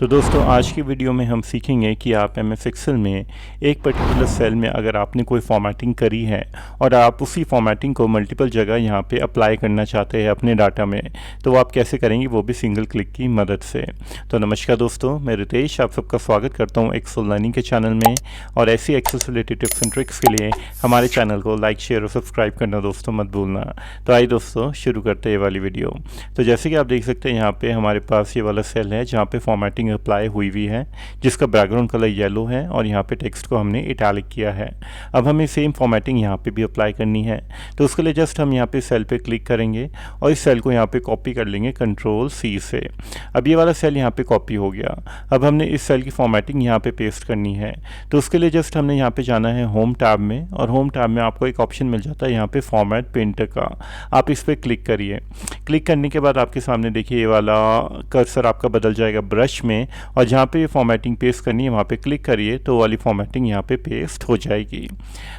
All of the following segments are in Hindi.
तो दोस्तों आज की वीडियो में हम सीखेंगे कि आप MS एक्सेल में एक पर्टिकुलर सेल में अगर आपने कोई फॉर्मेटिंग करी है और आप उसी फॉर्मेटिंग को मल्टीपल जगह यहाँ पे अप्लाई करना चाहते हैं अपने डाटा में, तो वो आप कैसे करेंगे, वो भी सिंगल क्लिक की मदद से। तो नमस्कार दोस्तों, मैं रितेश आप सबका स्वागत करता हूँ एक्सेल लर्निंग के चैनल में। और ऐसी एक्सेल से रिलेटेड टिप्स एंड ट्रिक्स के लिए हमारे चैनल को लाइक, शेयर और सब्सक्राइब करना दोस्तों मत भूलना। तो आइए दोस्तों शुरू करते हैं ये वाली वीडियो। तो जैसे कि आप देख सकते हैं यहाँ पे हमारे पास ये वाला सेल है जहाँ पे फॉर्मेटिंग अप्लाई हुई हुई है, जिसका बैकग्राउंड कलर येलो है और यहाँ पे टेक्स्ट को हमने इटैलिक किया है। अब हमें सेम फॉर्मेटिंग यहाँ पे भी अप्लाई करनी है, तो उसके लिए जस्ट हम यहाँ पे सेल पे क्लिक करेंगे और इस सेल को यहाँ पे कॉपी कर लेंगे Ctrl+C से। अब ये वाला सेल यहाँ पे कॉपी हो गया। अब हमने इस सेल की फॉर्मेटिंग यहाँ पे पेस्ट करनी है, तो उसके लिए जस्ट हमने यहाँ पे जाना है होम टैब में, और होम टैब में आपको एक ऑप्शन मिल जाता है यहाँ पे फॉर्मेट पेंटर का। आप इस पर क्लिक करिए। क्लिक करने के बाद आपके सामने देखिए ये वाला कर्सर आपका बदल जाएगा ब्रश में, और जहाँ पे ये फॉर्मेटिंग पेस्ट करनी है वहाँ पे क्लिक करिए तो वाली फॉर्मेटिंग यहाँ पे पेस्ट हो जाएगी।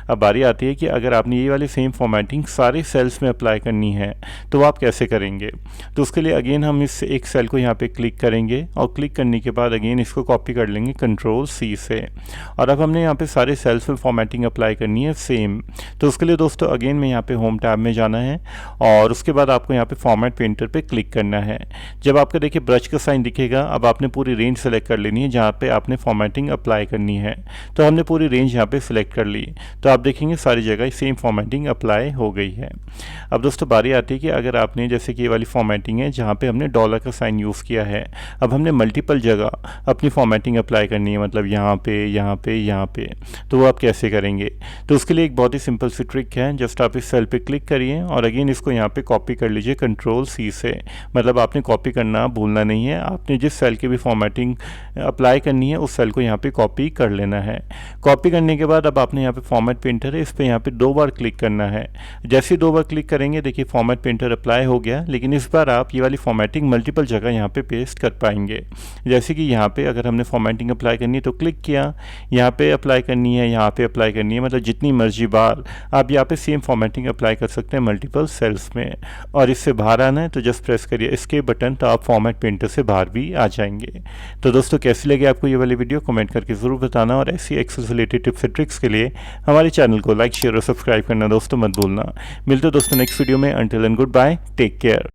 अब बारी आती है कि अगर आपने ये वाली सेम फॉर्मेटिंग सारे सेल्स में अप्लाई करनी है तो आप कैसे करेंगे। तो उसके लिए अगेन हम इस एक सेल को यहाँ पे क्लिक करेंगे और क्लिक करने के बाद अगेन इसको कॉपी कर लेंगे Ctrl+C से। और अब हमने यहाँ पे सारे सेल्स में फॉर्मेटिंग अप्लाई करनी है सेम। तो उसके लिए दोस्तों अगेन में यहाँ पे होम टैब में जाना है और उसके बाद आपको यहाँ पे फॉर्मेट पेंटर पे क्लिक करना है। जब आपको देखिए ब्रश का साइन दिखेगा, अब आपने पूरी रेंज सेलेक्ट कर लेनी है जहाँ पे आपने फॉर्मेटिंग अप्लाई करनी है। तो हमने पूरी रेंज यहाँ पे सिलेक्ट कर ली, तो आप देखेंगे सारी जगह सेम फॉर्मेटिंग अप्लाई हो गई है। अब दोस्तों बारी आती है कि अगर आपने जैसे कि ये वाली फॉर्मेटिंग है जहाँ पे हमने डॉलर का साइन यूज़ किया है, अब हमने मल्टीपल जगह अपनी फॉर्मेटिंग अप्लाई करनी है, मतलब यहाँ पे यहाँ पे यहाँ पे, तो वो आप कैसे करेंगे। तो उसके लिए एक बहुत ही सिंपल सी ट्रिक है। जस्ट आप इस सेल पे क्लिक करिए और अगेन इसको यहाँ पे कॉपी कर लीजिए Ctrl+C से। मतलब आपने कॉपी करना भूलना नहीं है, आपने जिस सेल की भी फॉर्मेटिंग अप्लाई करनी है उस सेल को यहाँ पे कॉपी कर लेना है। कॉपी करने के बाद अब आपने यहाँ पे फॉर्मेट पेंटर है, इस पर यहाँ पे 2 बार क्लिक करना है। जैसे ही 2 बार क्लिक करेंगे देखिए फॉर्मेट पेंटर अप्लाई हो गया, लेकिन इस बार आप ये वाली फॉर्मेटिंग मल्टीपल जगह यहाँ पे पेस्ट कर पाएंगे। जैसे कि यहाँ पे अगर हमने फॉर्मेटिंग अप्लाई करनी है तो क्लिक किया, यहाँ पे अप्लाई करनी है, यहाँ पे अप्लाई करनी है, मतलब जितनी मर्जी बार आप यहाँ पे सेम फॉर्मेटिंग अप्लाई कर सकते हैं मल्टीपल सेल्स में। और इससे बाहर आना है तो जस्ट प्रेस करिए एस्केप बटन, तो आप फॉर्मेट पेंटर से बाहर भी आ जाएंगे। तो दोस्तों कैसी लगी आपको ये वाली वीडियो, कमेंट करके ज़रूर बताना। और ऐसी एक्सेल से रिलेटेड टिप्स एंड ट्रिक्स के लिए हमारे चैनल को लाइक, शेयर और सब्सक्राइब करना दोस्तों मत भूलना। मिलते हैं दोस्तों नेक्स्ट वीडियो में। Until and good bye, take care.